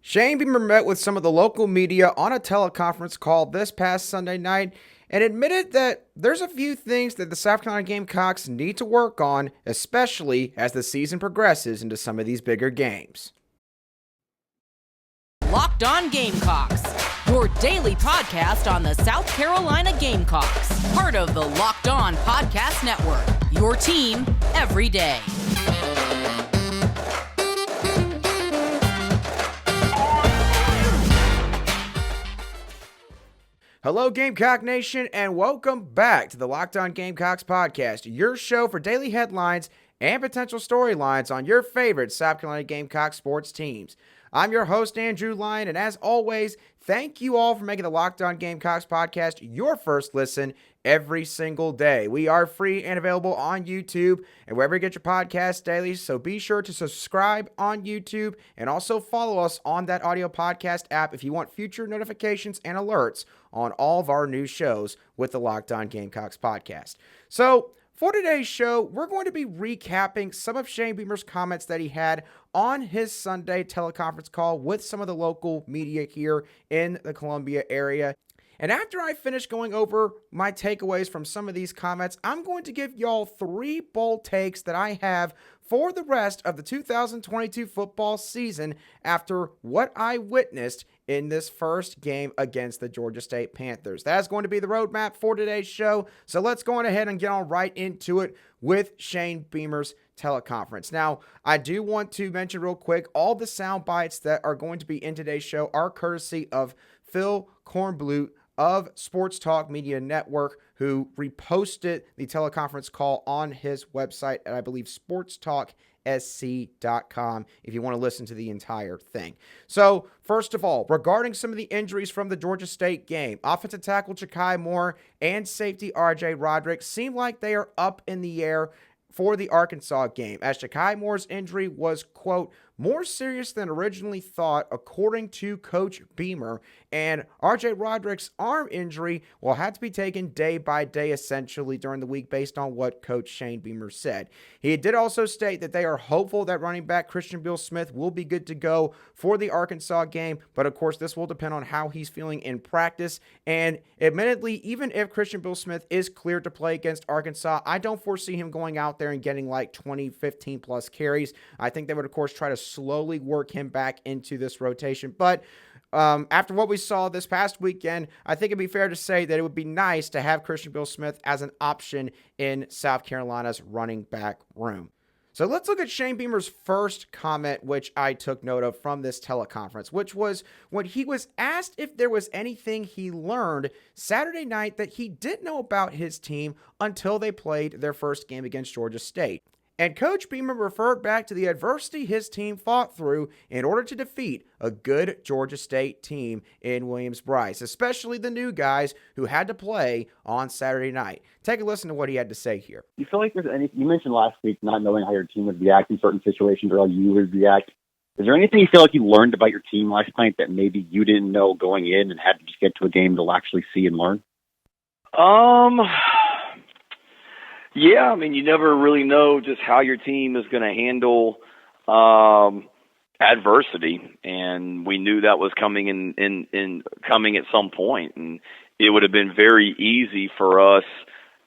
Shane Beamer met with some of the local media on a teleconference call this past Sunday night and admitted that there's a few things that the South Carolina Gamecocks need to work on, especially as the season progresses into some of these bigger games. Locked On Gamecocks, your daily podcast on the South Carolina Gamecocks, part of the Locked On Podcast Network, your team every day. Hello, Gamecock Nation, and welcome back to the Locked On Gamecocks podcast, your show for daily headlines and potential storylines on your favorite South Carolina Gamecock sports teams. I'm your host, Andrew Lyon, and as always, thank you all for making the Locked On Gamecocks podcast your first listen every single day. We are free and available on YouTube and wherever you get your podcasts daily, so be sure to subscribe on YouTube and also follow us on that audio podcast app if you want future notifications and alerts on all of our new shows with the Locked On Gamecocks podcast. So, for today's show, we're going to be recapping some of Shane Beamer's comments that he had on his Sunday teleconference call with some of the local media here in the Columbia area. And after I finish going over my takeaways from some of these comments, I'm going to give y'all 3 bold takes that I have for the rest of the 2022 football season after what I witnessed in this first game against the Georgia State Panthers. That's going to be the roadmap for today's show. So let's go on ahead and get on right into it with Shane Beamer's teleconference. Now, I do want to mention real quick, all the sound bites that are going to be in today's show are courtesy of Phil Kornblut of Sports Talk Media Network, who reposted the teleconference call on his website at, I believe, sportstalksc.com if you want to listen to the entire thing. So, first of all, regarding some of the injuries from the Georgia State game, offensive tackle Jakai Moore and safety Roderick seem like they are up in the air for the Arkansas game, as Jakai Moore's injury was, quote, more serious than originally thought, according to Coach Beamer, and Roderick's arm injury will have to be taken day by day, essentially, during the week based on what Coach Shane Beamer said. He did also state that they are hopeful that running back Christian Beal-Smith will be good to go for the Arkansas game, but of course, this will depend on how he's feeling in practice, and admittedly, even if Christian Beal-Smith is cleared to play against Arkansas, I don't foresee him going out there and getting like 20, 15 plus carries. I think they would, of course, try to slowly work him back into this rotation. But after what we saw this past weekend, I think it'd be fair to say that it would be nice to have Christian Beal-Smith as an option in South Carolina's running back room. So let's look at Shane Beamer's first comment, which I took note of from this teleconference, which was when he was asked if there was anything he learned Saturday night that he didn't know about his team until they played their first game against Georgia State. And Coach Beamer referred back to the adversity his team fought through in order to defeat a good Georgia State team in Williams-Brice, especially the new guys who had to play on Saturday night. Take a listen to what he had to say here. You feel like there's any? You mentioned last week not knowing how your team would react in certain situations or how you would react. Is there anything you feel like you learned about your team last night that maybe you didn't know going in and had to just get to a game to actually see and learn? Yeah, I mean, you never really know just how your team is going to handle adversity, and we knew that was coming in coming at some point, and it would have been very easy for us.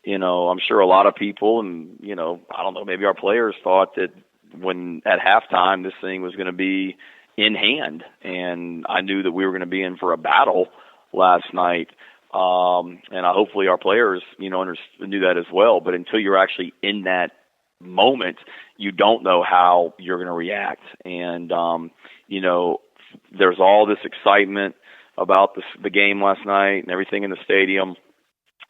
You know, I'm sure a lot of people, and I don't know, maybe our players thought that when at halftime this thing was going to be in hand, and I knew that we were going to be in for a battle last night. And hopefully our players, knew that as well. But until you're actually in that moment, you don't know how you're going to react. And, there's all this excitement about the game last night and everything in the stadium.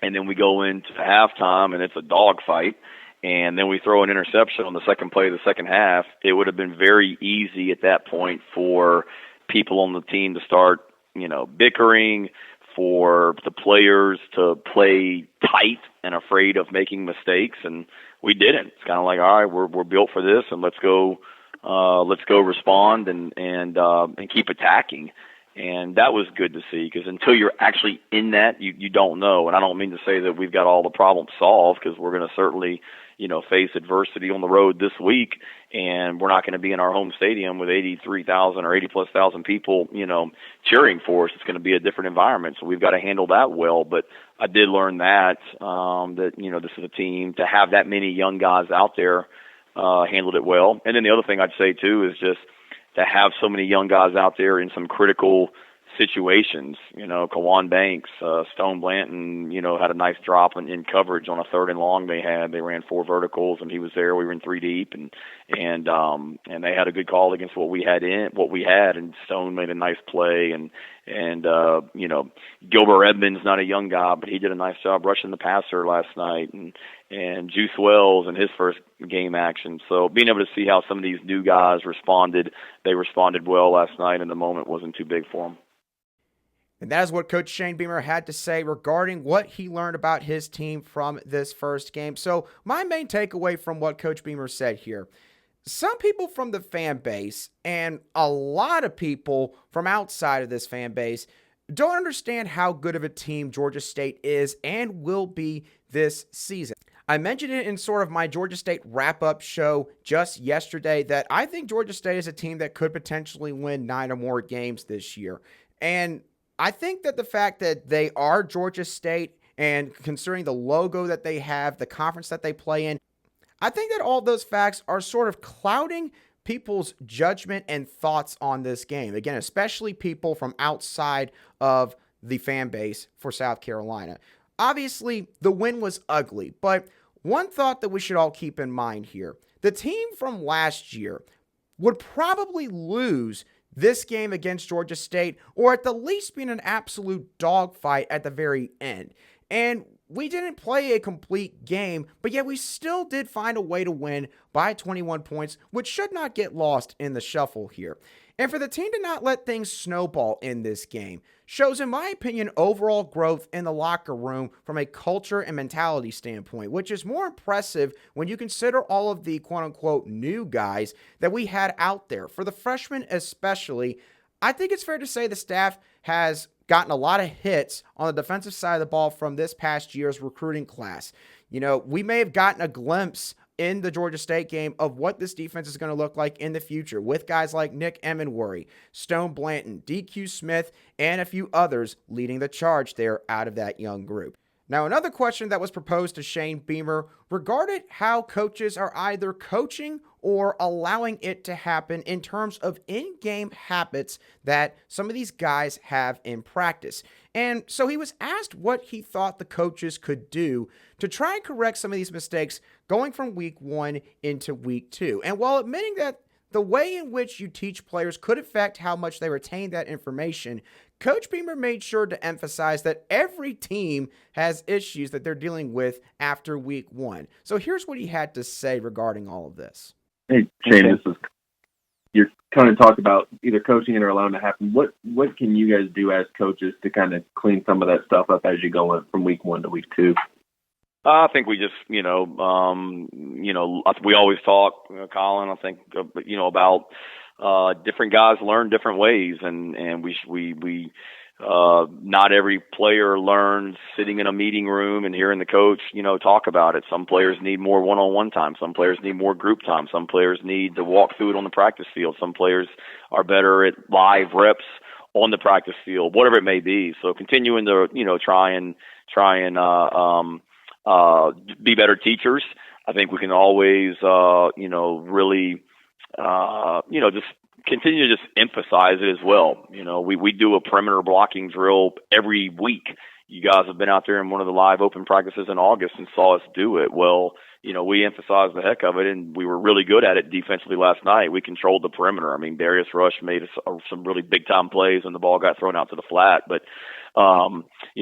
And then we go into halftime and it's a dogfight. And then we throw an interception on the second play of the second half. It would have been very easy at that point for people on the team to start, bickering, for the players to play tight and afraid of making mistakes, and we didn't. It's kind of like, all right, we're built for this, and let's go respond and keep attacking. And that was good to see, because until you're actually in that, you don't know. And I don't mean to say that we've got all the problems solved, because we're going to certainly, face adversity on the road this week, and we're not going to be in our home stadium with 83,000 or 80+ thousand people, cheering for us. It's going to be a different environment, so we've got to handle that well. But I did learn that this is a team to have that many young guys out there handled it well. And then the other thing I'd say too is just to have so many young guys out there in some critical situations. Kawan Banks, Stone Blanton, had a nice drop in coverage on a 3rd and long they had. They ran 4 verticals and he was there. We were in 3 deep and they had a good call against what we had, and Stone made a nice play and Gilbert Edmonds, not a young guy, but he did a nice job rushing the passer last night, and Juice Wells in his first game action. So being able to see how some of these new guys responded, they responded well last night, and the moment wasn't too big for them. And that is what Coach Shane Beamer had to say regarding what he learned about his team from this first game. So my main takeaway from what Coach Beamer said here, some people from the fan base and a lot of people from outside of this fan base don't understand how good of a team Georgia State is and will be this season. I mentioned it in sort of my Georgia State wrap-up show just yesterday that I think Georgia State is a team that could potentially win 9 or more games this year. And I think that the fact that they are Georgia State and considering the logo that they have, the conference that they play in, I think that all those facts are sort of clouding people's judgment and thoughts on this game. Again, especially people from outside of the fan base for South Carolina. Obviously, the win was ugly, but one thought that we should all keep in mind here, the team from last year would probably lose this game against Georgia State, or at the least be in an absolute dogfight at the very end. And we didn't play a complete game, but yet we still did find a way to win by 21 points, which should not get lost in the shuffle here. And for the team to not let things snowball in this game shows, in my opinion, overall growth in the locker room from a culture and mentality standpoint, which is more impressive when you consider all of the quote-unquote new guys that we had out there. For the freshmen especially, I think it's fair to say the staff has gotten a lot of hits on the defensive side of the ball from this past year's recruiting class. We may have gotten a glimpse in the Georgia State game of what this defense is going to look like in the future with guys like Nick Emenworry, Stone Blanton, DQ Smith, and a few others leading the charge there out of that young group. Now, another question that was proposed to Shane Beamer regarded how coaches are either coaching or allowing it to happen in terms of in-game habits that some of these guys have in practice. And so he was asked what he thought the coaches could do to try and correct some of these mistakes going from week 1 into week 2. And while admitting that the way in which you teach players could affect how much they retain that information, Coach Beamer made sure to emphasize that every team has issues that they're dealing with after week 1. So here's what he had to say regarding all of this. Hey, Shane, you're kind of talk about either coaching it or allowing it to happen. What can you guys do as coaches to kind of clean some of that stuff up as you go from week 1 to week 2? I think we just, we always talk, Colin, I think, about different guys learn different ways, and we not every player learns sitting in a meeting room and hearing the coach, talk about it. Some players need more one-on-one time. Some players need more group time. Some players need to walk through it on the practice field. Some players are better at live reps on the practice field, whatever it may be. So continuing to, try and be better teachers. I think we can always, really, just continue to just emphasize it as well. We do a perimeter blocking drill every week. You guys have been out there in one of the live open practices in August and saw us do it. Well, we emphasized the heck of it, and we were really good at it defensively last night. We controlled the perimeter. I mean, Darius Rush made some really big-time plays when the ball got thrown out to the flat. But,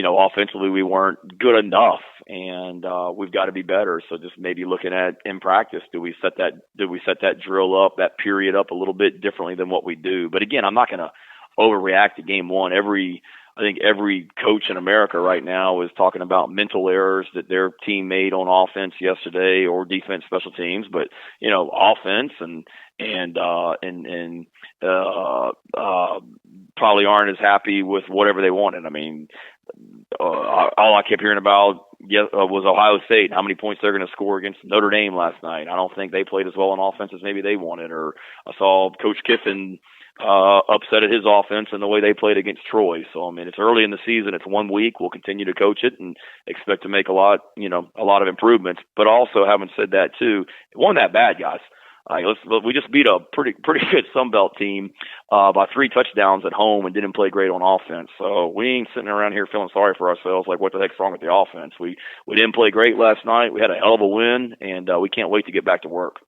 offensively we weren't good enough, and we've got to be better. So just maybe looking at in practice, do we set that drill up, that period up a little bit differently than what we do? But, again, I'm not going to overreact to game 1. I think every coach in America right now is talking about mental errors that their team made on offense yesterday or defense, special teams, but offense and probably aren't as happy with whatever they wanted. I mean, all I kept hearing about was Ohio State, how many points they're going to score against Notre Dame last night. I don't think they played as well on offense as maybe they wanted. Or I saw Coach Kiffin upset at his offense and the way they played against Troy. So, I mean, it's early in the season. It's 1 week. We'll continue to coach it and expect to make a lot of improvements. But also, having said that, too, it wasn't that bad, guys. We just beat a pretty good Sun Belt team by 3 touchdowns at home and didn't play great on offense. So we ain't sitting around here feeling sorry for ourselves like what the heck's wrong with the offense. We didn't play great last night. We had a hell of a win, and we can't wait to get back to work.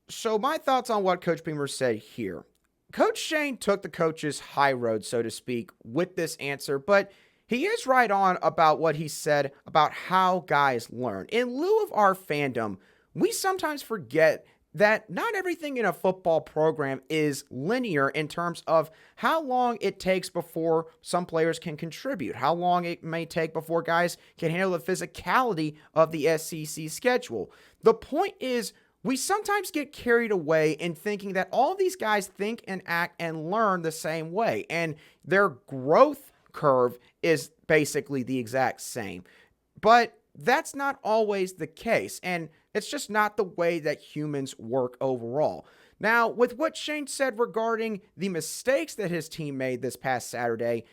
So my thoughts on what Coach Beamer said here. Coach Shane took the coach's high road, so to speak, with this answer, but he is right on about what he said about how guys learn. In lieu of our fandom, we sometimes forget that not everything in a football program is linear in terms of how long it takes before some players can contribute, how long it may take before guys can handle the physicality of the SEC schedule. The point is, we sometimes get carried away in thinking that all of these guys think and act and learn the same way, and their growth curve is basically the exact same. But that's not always the case, and it's just not the way that humans work overall. Now, with what Shane said regarding the mistakes that his team made this past Saturday,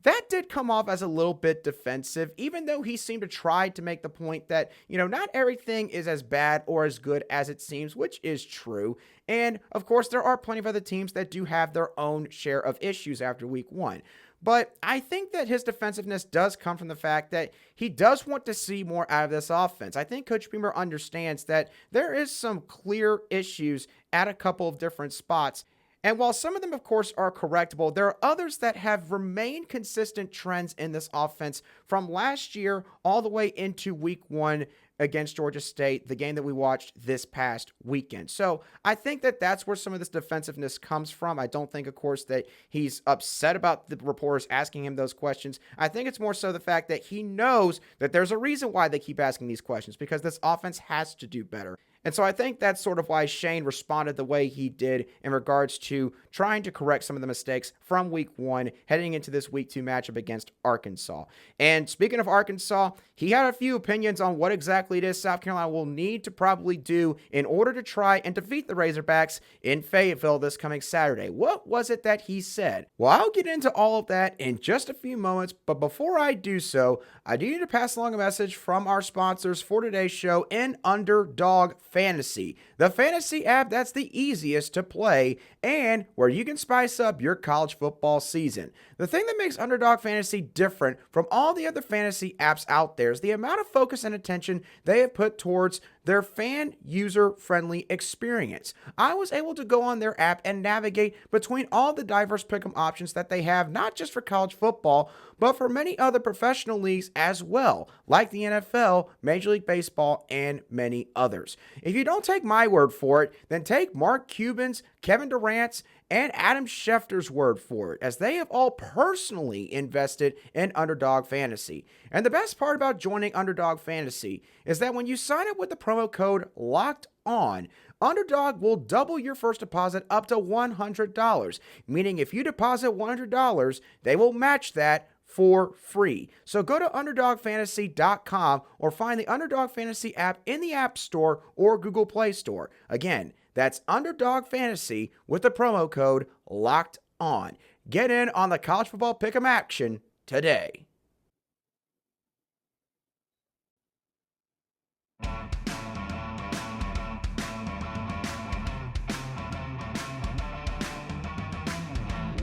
that did come off as a little bit defensive, even though he seemed to try to make the point that, not everything is as bad or as good as it seems, which is true. And, of course, there are plenty of other teams that do have their own share of issues after week 1. But I think that his defensiveness does come from the fact that he does want to see more out of this offense. I think Coach Beamer understands that there is some clear issues at a couple of different spots. And while some of them, of course, are correctable, there are others that have remained consistent trends in this offense from last year all the way into week 1 against Georgia State, the game that we watched this past weekend. So I think that that's where some of this defensiveness comes from. I don't think, of course, that he's upset about the reporters asking him those questions. I think it's more so the fact that he knows that there's a reason why they keep asking these questions, because this offense has to do better. And so I think that's sort of why Shane responded the way he did in regards to trying to correct some of the mistakes from week 1 heading into this week 2 matchup against Arkansas. And speaking of Arkansas, he had a few opinions on what exactly it is South Carolina will need to probably do in order to try and defeat the Razorbacks in Fayetteville this coming Saturday. What was it that he said? Well, I'll get into all of that in just a few moments, but before I do so, I do need to pass along a message from our sponsors for today's show in Underdog Fantasy, the fantasy app that's the easiest to play and where you can spice up your college football season. The thing that makes Underdog Fantasy different from all the other fantasy apps out there is the amount of focus and attention they have put towards their fan user-friendly experience. I was able to go on their app and navigate between all the diverse pick'em options that they have, not just for college football, but for many other professional leagues as well, like the NFL, Major League Baseball, and many others. If you don't take my word for it, then take Mark Cuban's, Kevin Durant's, and Adam Schefter's word for it, as they have all personally invested in Underdog Fantasy. And the best part about joining Underdog Fantasy is that when you sign up with the promo code LOCKEDON, Underdog will double your first deposit up to $100, meaning if you deposit $100, they will match that for free. So go to UnderdogFantasy.com or find the Underdog Fantasy app in the App Store or Google Play Store. Again, that's Underdog Fantasy with the promo code LOCKEDON. Get in on the college football pick'em action today.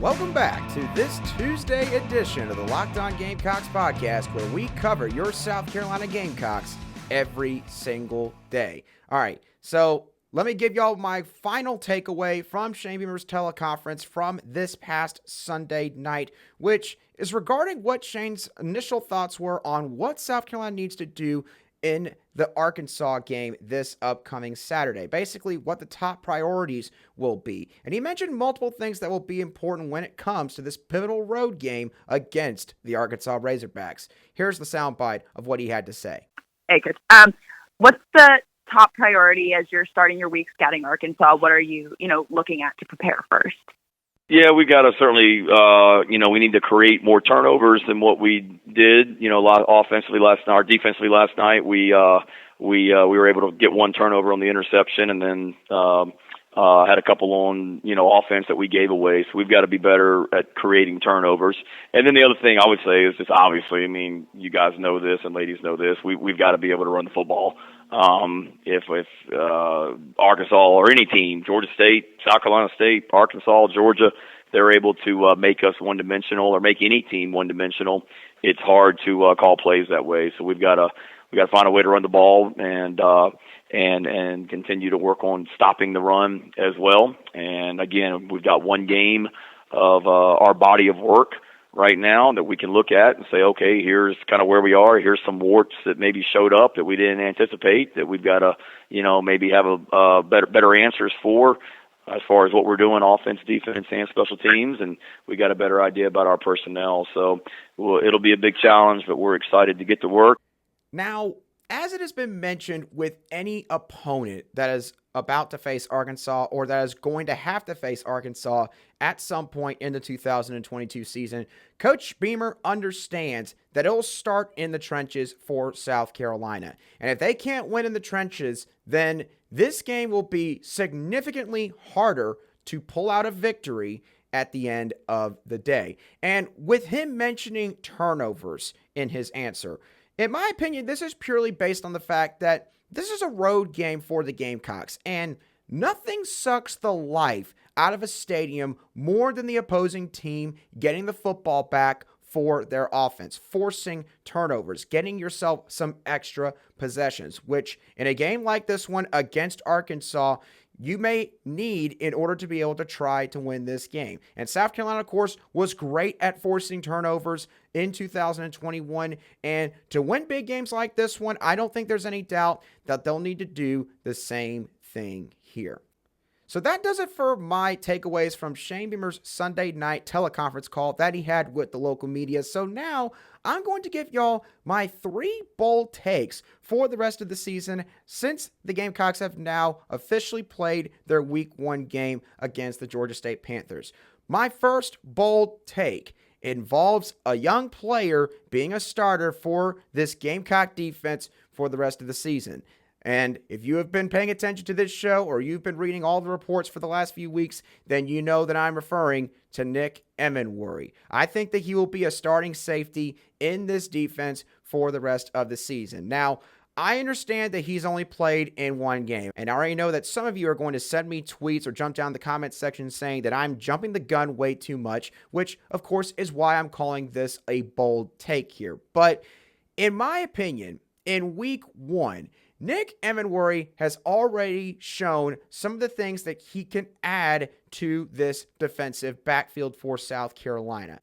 Welcome back to this Tuesday edition of the Locked On Gamecocks podcast, where we cover your South Carolina Gamecocks every single day. All right, so let me give y'all my final takeaway from Shane Beamer's teleconference from this past Sunday night, which is regarding what Shane's initial thoughts were on what South Carolina needs to do in the Arkansas game this upcoming Saturday. Basically, what the top priorities will be. And he mentioned multiple things that will be important when it comes to this pivotal road game against the Arkansas Razorbacks. Here's the soundbite of what he had to say. Hey, Coach. What's the top priority as you're starting your week scouting Arkansas? What are you, looking at to prepare first? Yeah, we got to certainly, we need to create more turnovers than what we did. Offensively last night, or defensively last night, we were able to get one turnover on the interception, and then had a couple on offense that we gave away. So we've got to be better at creating turnovers. And then the other thing I would say is just obviously, I mean, you guys know this and ladies know this. We've got to be able to run the football. If Arkansas or any team, Georgia State, South Carolina State, Arkansas, Georgia, they're able to make us one-dimensional or make any team one-dimensional, it's hard to call plays that way. So we've got to find a way to run the ball and continue to work on stopping the run as well. And again, we've got one game of our body of work right now that we can look at and say, okay, here's kind of where we are. Here's some warts that maybe showed up that we didn't anticipate, that we've got to, maybe have a better answers for as far as what we're doing, offense, defense, and special teams, and we got a better idea about our personnel. So it'll be a big challenge, but we're excited to get to work. Now, as it has been mentioned with any opponent that is about to face Arkansas or that is going to have to face Arkansas at some point in the 2022 season, Coach Beamer understands that it'll start in the trenches for South Carolina. And if they can't win in the trenches, then this game will be significantly harder to pull out a victory at the end of the day. And with him mentioning turnovers in his answer, in my opinion, this is purely based on the fact that this is a road game for the Gamecocks, and nothing sucks the life out of a stadium more than the opposing team getting the football back for their offense, forcing turnovers, getting yourself some extra possessions, which in a game like this one against Arkansas, you may need in order to be able to try to win this game. And South Carolina, of course, was great at forcing turnovers in 2021. And to win big games like this one, I don't think there's any doubt that they'll need to do the same thing here. So that does it for my takeaways from Shane Beamer's Sunday night teleconference call that he had with the local media. So now I'm going to give y'all my 3 bold takes for the rest of the season since the Gamecocks have now officially played their Week 1 game against the Georgia State Panthers. My first bold take involves a young player being a starter for this Gamecock defense for the rest of the season. And if you have been paying attention to this show or you've been reading all the reports for the last few weeks, then you know that I'm referring to Nick Emenworry. I think that he will be a starting safety in this defense for the rest of the season. Now, I understand that he's only played in 1 game, and I already know that some of you are going to send me tweets or jump down the comment section saying that I'm jumping the gun way too much, which, of course, is why I'm calling this a bold take here. But in my opinion, in Week 1, Nick Emenworry has already shown some of the things that he can add to this defensive backfield for South Carolina.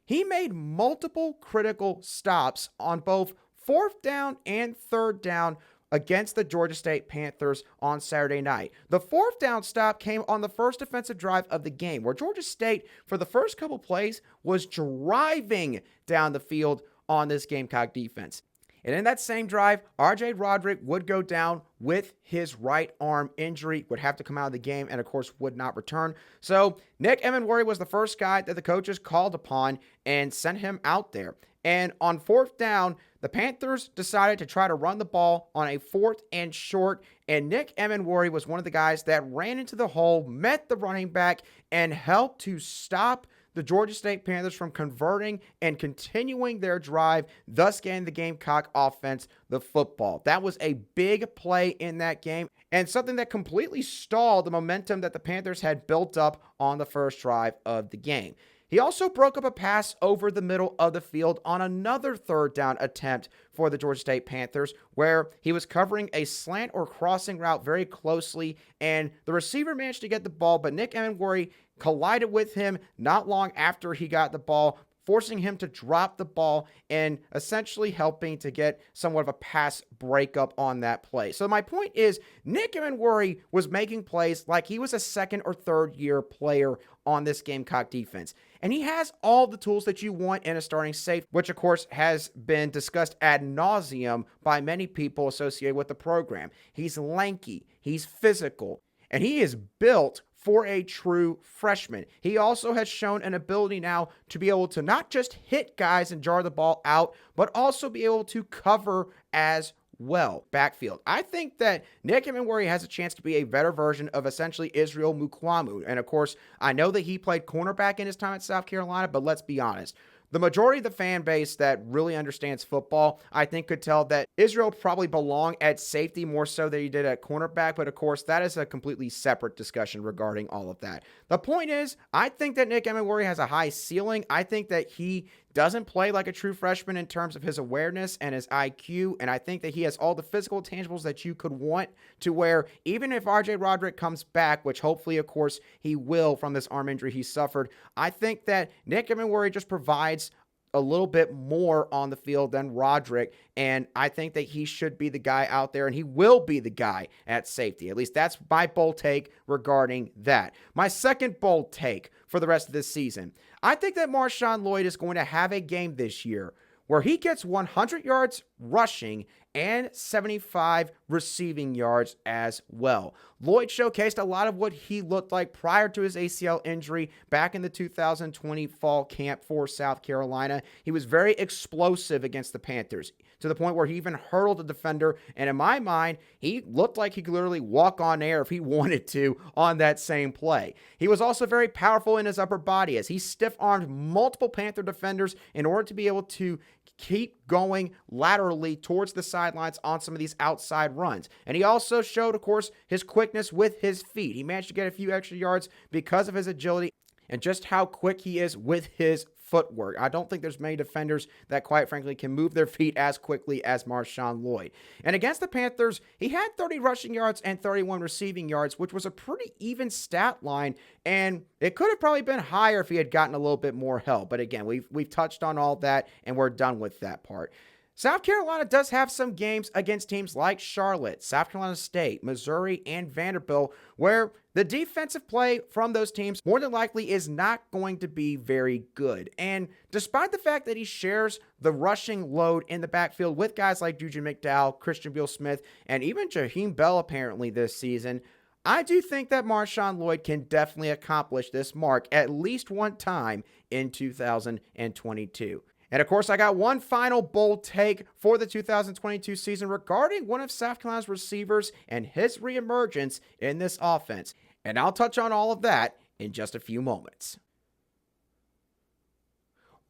He made multiple critical stops on both 4th down and 3rd down against the Georgia State Panthers on Saturday night. The 4th down stop came on the first defensive drive of the game, where Georgia State, for the first couple plays, was driving down the field on this Gamecock defense. And in that same drive, Roderick would go down with his right arm injury, would have to come out of the game, and of course would not return. So Nick Emenworry was the first guy that the coaches called upon and sent him out there. And on 4th down, the Panthers decided to try to run the ball on a 4th and short, and Nick Emenworry was one of the guys that ran into the hole, met the running back, and helped to stop the Georgia State Panthers from converting and continuing their drive, thus getting the Gamecock offense the football. That was a big play in that game and something that completely stalled the momentum that the Panthers had built up on the first drive of the game. He also broke up a pass over the middle of the field on another 3rd down attempt for the Georgia State Panthers, where he was covering a slant or crossing route very closely, and the receiver managed to get the ball, but Nick Emenworry collided with him not long after he got the ball, forcing him to drop the ball and essentially helping to get somewhat of a pass breakup on that play. So my point is, Nick Emenworry was making plays like he was a 2nd or 3rd year player on this Gamecock defense. And he has all the tools that you want in a starting safety, which of course has been discussed ad nauseum by many people associated with the program. He's lanky, he's physical, and he is built for a true freshman. He also has shown an ability now to be able to not just hit guys and jar the ball out, but also be able to cover as well backfield. I think that Nick Emenwari has a chance to be a better version of essentially Israel Mukuamu. And of course, I know that he played cornerback in his time at South Carolina, but let's be honest. The majority of the fan base that really understands football, I think, could tell that Israel probably belonged at safety more so than he did at cornerback. But of course, that is a completely separate discussion regarding all of that. The point is, I think that Nick Emenwari has a high ceiling. I think that he doesn't play like a true freshman in terms of his awareness and his IQ, and I think that he has all the physical tangibles that you could want, to where even if RJ Roderick comes back, which hopefully, of course, he will from this arm injury he suffered, I think that Nick Emenwari just provides a little bit more on the field than Roderick, and I think that he should be the guy out there, and he will be the guy at safety. At least that's my bold take regarding that. My second bold take for the rest of this season, I think that Marshawn Lloyd is going to have a game this year where he gets 100 yards rushing and 75 receiving yards as well. Lloyd showcased a lot of what he looked like prior to his ACL injury back in the 2020 fall camp for South Carolina. He was very explosive against the Panthers, to the point where he even hurdled a defender, and in my mind, he looked like he could literally walk on air if he wanted to on that same play. He was also very powerful in his upper body as he stiff-armed multiple Panther defenders in order to be able to keep going laterally towards the sidelines on some of these outside runs. And he also showed, of course, his quickness with his feet. He managed to get a few extra yards because of his agility and just how quick he is with his footwork. I don't think there's many defenders that, quite frankly, can move their feet as quickly as Marshawn Lloyd. And against the Panthers, he had 30 rushing yards and 31 receiving yards, which was a pretty even stat line, and it could have probably been higher if he had gotten a little bit more help. But again, we've touched on all that, and we're done with that part. South Carolina does have some games against teams like Charlotte, South Carolina State, Missouri, and Vanderbilt, where the defensive play from those teams more than likely is not going to be very good. And despite the fact that he shares the rushing load in the backfield with guys like Juju McDowell, Christian Beal-Smith, and even Jaheim Bell apparently this season, I do think that Marshawn Lloyd can definitely accomplish this mark at least one time in 2022. And of course, I got one final bold take for the 2022 season regarding one of South Carolina's receivers and his reemergence in this offense. And I'll touch on all of that in just a few moments.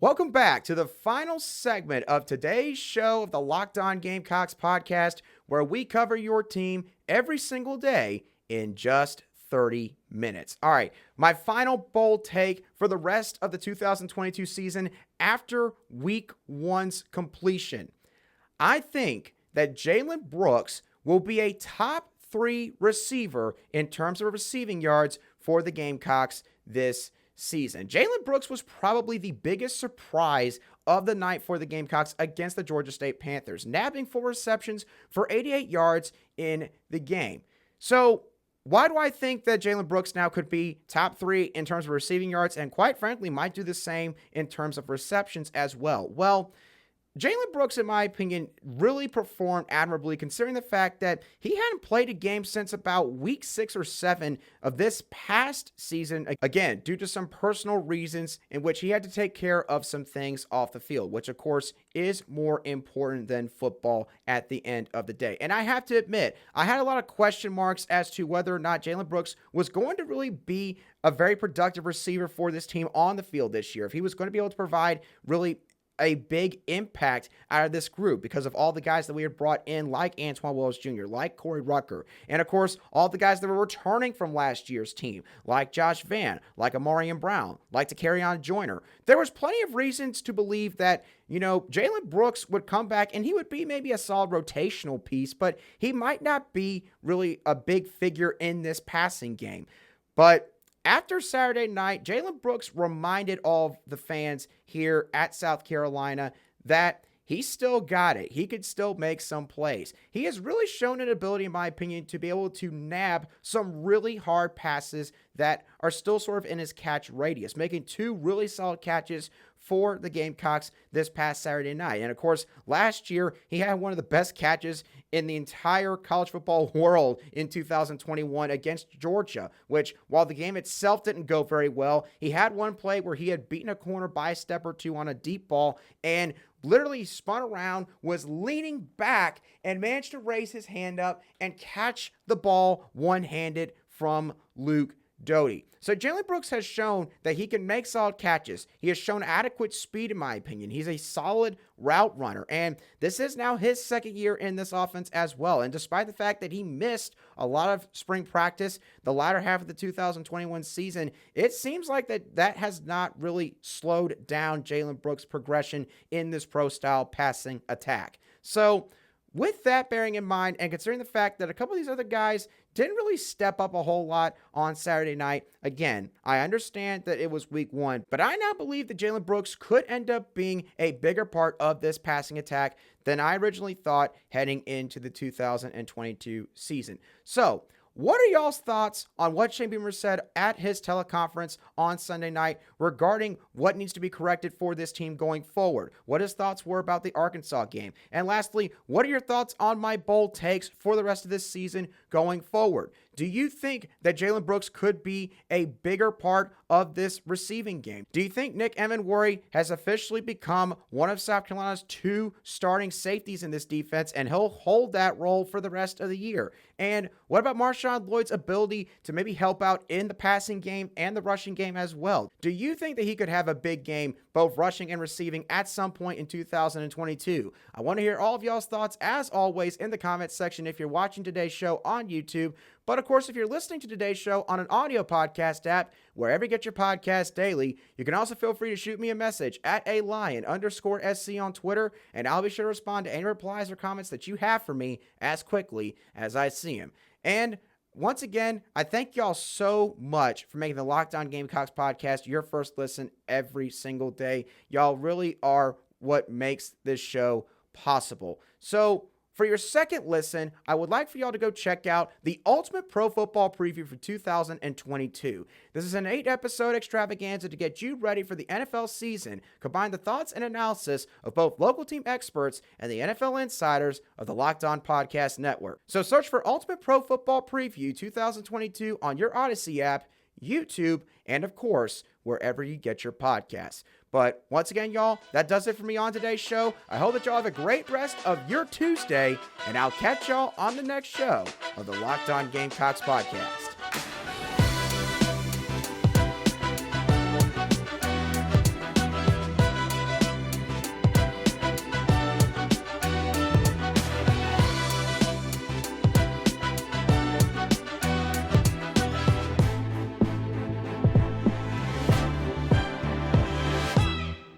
Welcome back to the final segment of today's show of the Locked On Gamecocks podcast, where we cover your team every single day in just 30 minutes. All right, my final bold take for the rest of the 2022 season after week one's completion. I think that Jalen Brooks will be a top 3 receiver in terms of receiving yards for the Gamecocks this season. Jalen Brooks was probably the biggest surprise of the night for the Gamecocks against the Georgia State Panthers, nabbing 4 receptions for 88 yards in the game. So, why do I think that Jalen Brooks now could be top 3 in terms of receiving yards and, quite frankly, might do the same in terms of receptions as well? Well, Jalen Brooks, in my opinion, really performed admirably considering the fact that he hadn't played a game since about week 6 or 7 of this past season, again, due to some personal reasons in which he had to take care of some things off the field, which, of course, is more important than football at the end of the day. And I have to admit, I had a lot of question marks as to whether or not Jalen Brooks was going to really be a very productive receiver for this team on the field this year, if he was going to be able to provide really a big impact out of this group because of all the guys that we had brought in, like Antoine Wells Jr., like Corey Rucker, and of course, all the guys that were returning from last year's team, like Josh Vann, like Amarian Brown, like Takarion Joyner. There was plenty of reasons to believe that, Jalen Brooks would come back and he would be maybe a solid rotational piece, but he might not be really a big figure in this passing game. But after Saturday night, Jalen Brooks reminded all of the fans here at South Carolina that he still got it. He could still make some plays. He has really shown an ability, in my opinion, to be able to nab some really hard passes that are still sort of in his catch radius, making 2 really solid catches for the Gamecocks this past Saturday night. And of course, last year, he had one of the best catches in the entire college football world in 2021 against Georgia, which, while the game itself didn't go very well, he had one play where he had beaten a corner by a step or two on a deep ball and literally spun around, was leaning back, and managed to raise his hand up and catch the ball one-handed from Luke Doty. So Jalen Brooks has shown that he can make solid catches. He has shown adequate speed, in my opinion. He's a solid route runner, and this is now his second year in this offense as well. And despite the fact that he missed a lot of spring practice the latter half of the 2021 season, it seems like that has not really slowed down Jalen Brooks' progression in this pro-style passing attack. So with that bearing in mind, and considering the fact that a couple of these other guys didn't really step up a whole lot on Saturday night, again, I understand that it was week 1, but I now believe that Jalen Brooks could end up being a bigger part of this passing attack than I originally thought heading into the 2022 season. So, what are y'all's thoughts on what Shane Beamer said at his teleconference on Sunday night regarding what needs to be corrected for this team going forward? What his thoughts were about the Arkansas game? And lastly, what are your thoughts on my bold takes for the rest of this season going forward? Do you think that Jalen Brooks could be a bigger part of this receiving game? Do you think Nick Emenwari has officially become one of South Carolina's 2 starting safeties in this defense, and he'll hold that role for the rest of the year? And what about Marshawn Lloyd's ability to maybe help out in the passing game and the rushing game as well? Do you think that he could have a big game, both rushing and receiving, at some point in 2022? I want to hear all of y'all's thoughts, as always, in the comments section if you're watching today's show on YouTube. But of course, if you're listening to today's show on an audio podcast app, wherever you get your podcast daily, you can also feel free to shoot me a message at @lion_SC on Twitter, and I'll be sure to respond to any replies or comments that you have for me as quickly as I see them. And once again, I thank y'all so much for making the Locked On Gamecocks podcast your first listen every single day. Y'all really are what makes this show possible. So, for your second listen, I would like for y'all to go check out the Ultimate Pro Football Preview for 2022. This is an 8-episode extravaganza to get you ready for the NFL season. Combine the thoughts and analysis of both local team experts and the NFL insiders of the Locked On Podcast Network. So search for Ultimate Pro Football Preview 2022 on your Odyssey app, YouTube, and of course, wherever you get your podcasts. But once again, y'all, that does it for me on today's show. I hope that y'all have a great rest of your Tuesday, and I'll catch y'all on the next show of the Locked On Gamecocks podcast.